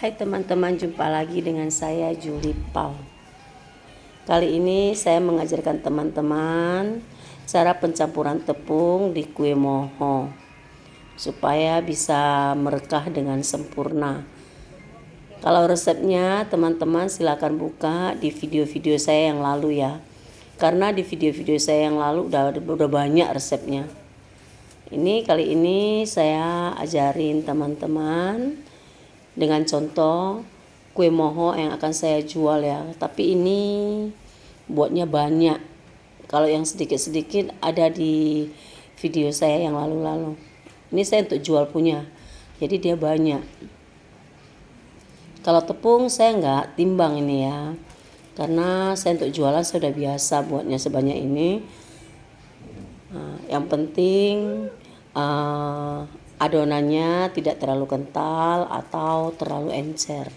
Hai teman-teman, jumpa lagi dengan saya Julie Pau. Kali ini saya mengajarkan teman-teman cara pencampuran tepung di kue moho supaya bisa merekah dengan sempurna. Kalau resepnya teman-teman silakan buka di video-video saya yang lalu ya. Karena di video-video saya yang lalu udah banyak resepnya. Kali ini saya ajarin teman-teman dengan contoh kue moho yang akan saya jual ya. Tapi ini buatnya banyak. Kalau yang sedikit-sedikit ada di video saya yang lalu-lalu. Ini saya untuk jual punya. Jadi dia banyak. Kalau tepung saya nggak timbang ini ya. Karena saya untuk jualan sudah biasa buatnya sebanyak ini. Yang penting adonannya tidak terlalu kental atau terlalu encer.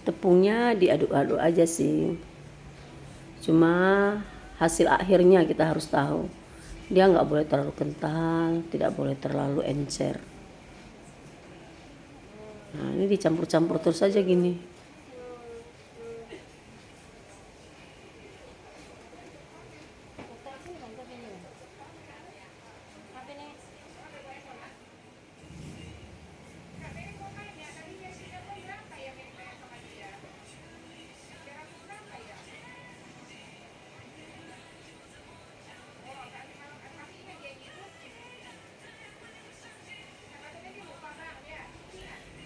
Tepungnya diaduk-aduk aja sih. Cuma hasil akhirnya kita harus tahu. Dia nggak boleh terlalu kental, tidak boleh terlalu encer. Nah, ini dicampur-campur terus aja gini.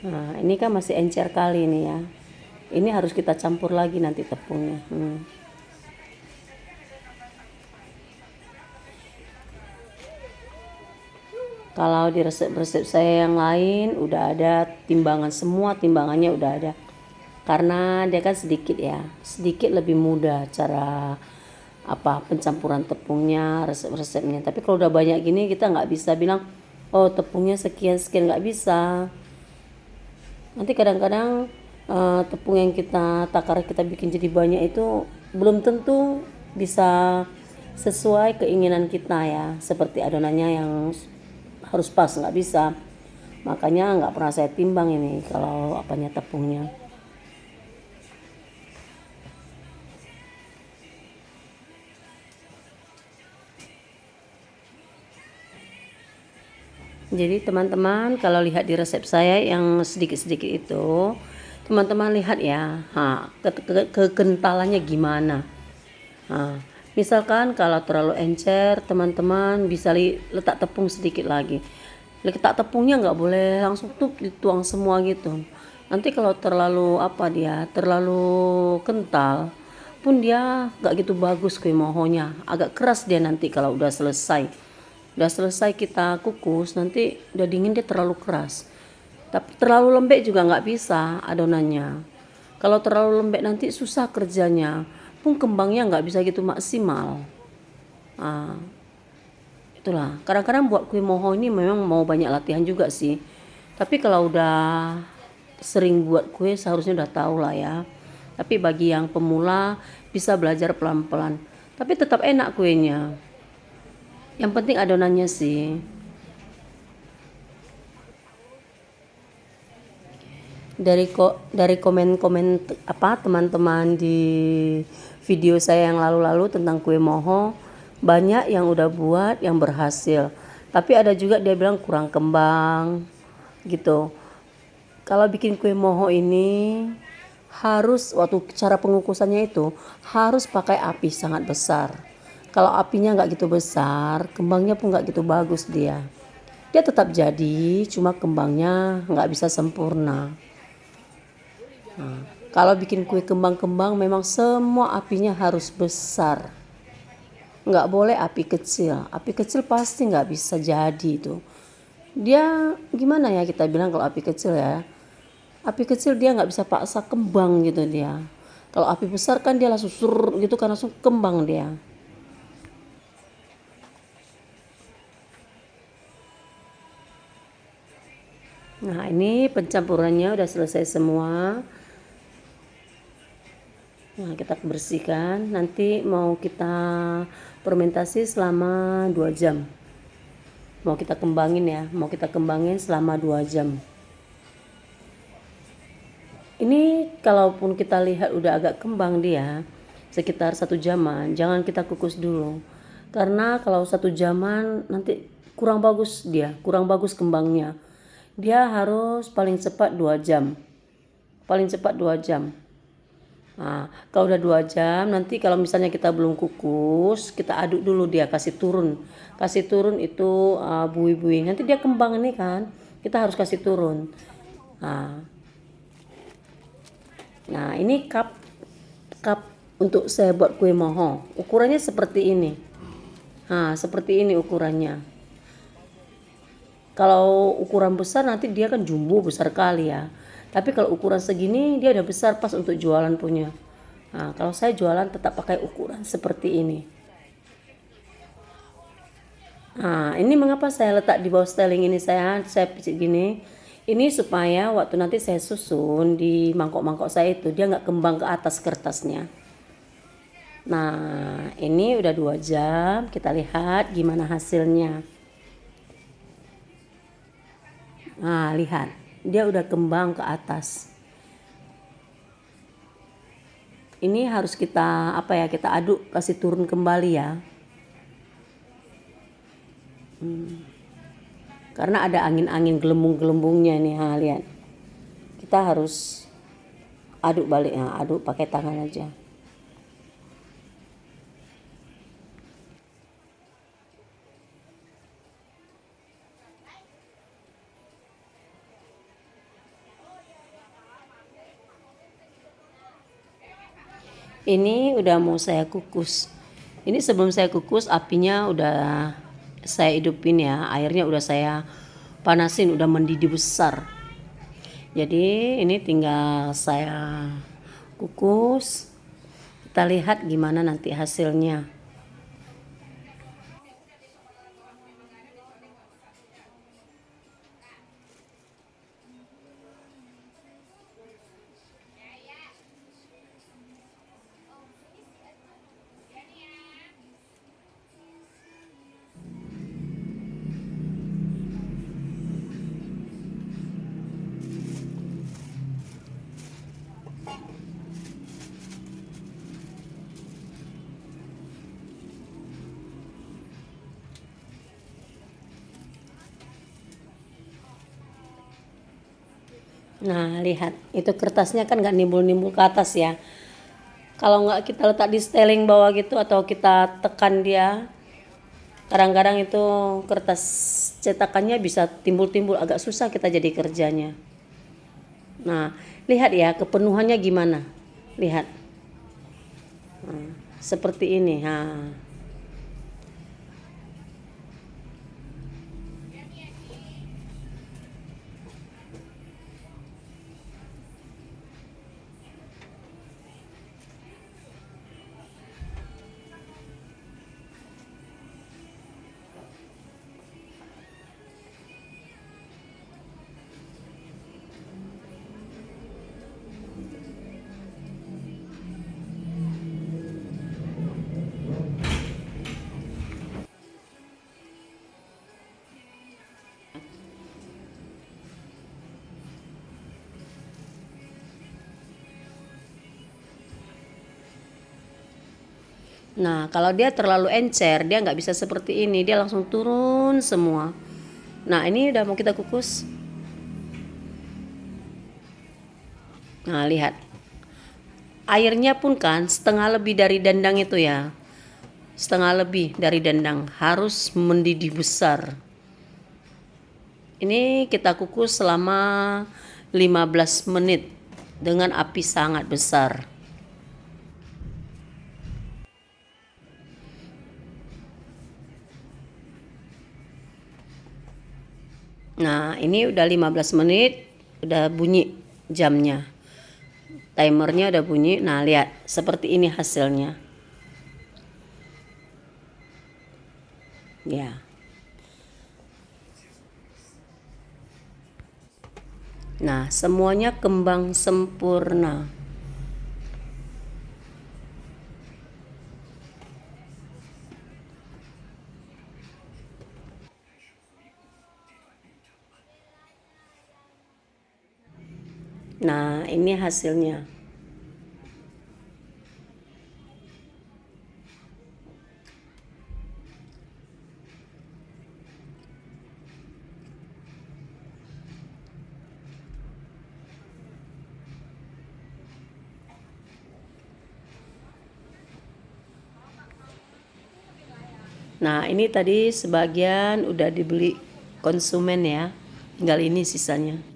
Nah, ini kan masih encer kali ini ya. Ini harus kita campur lagi nanti tepungnya. Kalau di resep-resep saya yang lain udah ada timbangan, semua timbangannya udah ada. Karena dia kan sedikit ya, sedikit lebih mudah cara pencampuran tepungnya, resep-resepnya. Tapi kalau udah banyak gini kita nggak bisa bilang, oh tepungnya sekian-sekian, nggak bisa. Nanti kadang-kadang tepung yang kita takar, kita bikin jadi banyak itu belum tentu bisa sesuai keinginan kita ya. Seperti adonannya yang harus pas, nggak bisa. Makanya nggak pernah saya timbang ini kalau tepungnya. Jadi teman-teman kalau lihat di resep saya yang sedikit-sedikit itu, teman-teman lihat ya, kekentalannya gimana. Misalkan kalau terlalu encer, teman-teman bisa letak tepung sedikit lagi. Letak tepungnya nggak boleh langsung dituang semua gitu. Nanti kalau terlalu terlalu kental pun dia nggak gitu bagus kue mohonya. Agak keras dia nanti kalau udah selesai. Udah selesai kita kukus, nanti udah dingin dia terlalu keras. Tapi terlalu lembek juga nggak bisa adonannya. Kalau terlalu lembek nanti susah kerjanya. Pun kembangnya nggak bisa gitu maksimal. Itulah. Kadang-kadang buat kue moho ini memang mau banyak latihan juga sih. Tapi kalau udah sering buat kue seharusnya udah tahu lah ya. Tapi bagi yang pemula bisa belajar pelan-pelan. Tapi tetap enak kuenya. Yang penting adonannya sih. Dari komen-komen teman-teman di video saya yang lalu-lalu tentang kue moho, banyak yang udah buat yang berhasil. Tapi ada juga dia bilang kurang kembang gitu. Kalau bikin kue moho ini harus waktu cara pengukusannya itu harus pakai api sangat besar. Kalau apinya nggak gitu besar, kembangnya pun nggak gitu bagus dia. Dia tetap jadi, cuma kembangnya nggak bisa sempurna. Kalau bikin kue kembang-kembang memang semua apinya harus besar. Nggak boleh api kecil. Api kecil pasti nggak bisa jadi itu. Dia gimana ya kita bilang kalau api kecil ya. Api kecil dia nggak bisa paksa kembang gitu dia. Kalau api besar kan dia langsung gitu kan langsung kembang dia. Nah ini pencampurannya udah selesai semua. Nah, kita bersihkan. Nanti mau kita fermentasi selama 2 jam. Mau kita kembangin ya, mau kita kembangin selama 2 jam. Ini kalaupun kita lihat udah agak kembang dia, sekitar 1 jaman, jangan kita kukus dulu. Karena kalau 1 jaman nanti kurang bagus dia, kurang bagus kembangnya. Dia harus paling cepat 2 jam. Paling cepat 2 jam. Nah, kalau udah 2 jam, nanti kalau misalnya kita belum kukus, kita aduk dulu dia, kasih turun. Kasih turun itu buih-buih. Nanti dia kembang ini kan, kita harus kasih turun. Nah, ini cup untuk saya buat kue moho. Ukurannya seperti ini. Nah, seperti ini ukurannya. Kalau ukuran besar nanti dia kan jumbo besar kali ya. Tapi kalau ukuran segini dia udah besar pas untuk jualan punya. Nah, kalau saya jualan tetap pakai ukuran seperti ini. Nah, ini mengapa saya letak di bawah styling ini, saya picit gini. Ini supaya waktu nanti saya susun di mangkok-mangkok saya itu dia nggak kembang ke atas kertasnya. Nah, ini udah 2 jam, kita lihat gimana hasilnya. Nah, lihat, dia udah kembang ke atas. Ini harus kita kita aduk, kasih turun kembali ya. Karena ada angin-angin gelembung-gelembungnya nih, lihat. Kita harus aduk balik, aduk pakai tangan aja. Ini udah mau saya kukus. Ini sebelum saya kukus apinya udah saya hidupin ya, airnya udah saya panasin, udah mendidih besar. Jadi ini tinggal saya kukus. Kita lihat gimana nanti hasilnya. Nah, lihat, itu kertasnya kan nggak nimbul-nimbul ke atas ya. Kalau nggak kita letak di styling bawah gitu atau kita tekan dia, kadang-kadang itu kertas cetakannya bisa timbul-timbul, agak susah kita jadi kerjanya. Nah, lihat ya kepenuhannya gimana. Lihat. Nah, seperti ini. Nah, kalau dia terlalu encer, dia nggak bisa seperti ini, dia langsung turun semua. Nah, ini udah mau kita kukus. Nah, lihat. Airnya pun kan setengah lebih dari dandang itu ya. Setengah lebih dari dandang, harus mendidih besar. Ini kita kukus selama 15 menit dengan api sangat besar. Nah, ini udah 15 menit, udah bunyi jamnya. Timernya udah bunyi. Nah, lihat, seperti ini hasilnya. Ya. Nah, semuanya kembang sempurna. Nah, ini hasilnya. Nah, ini tadi sebagian udah dibeli konsumen ya. Tinggal ini sisanya.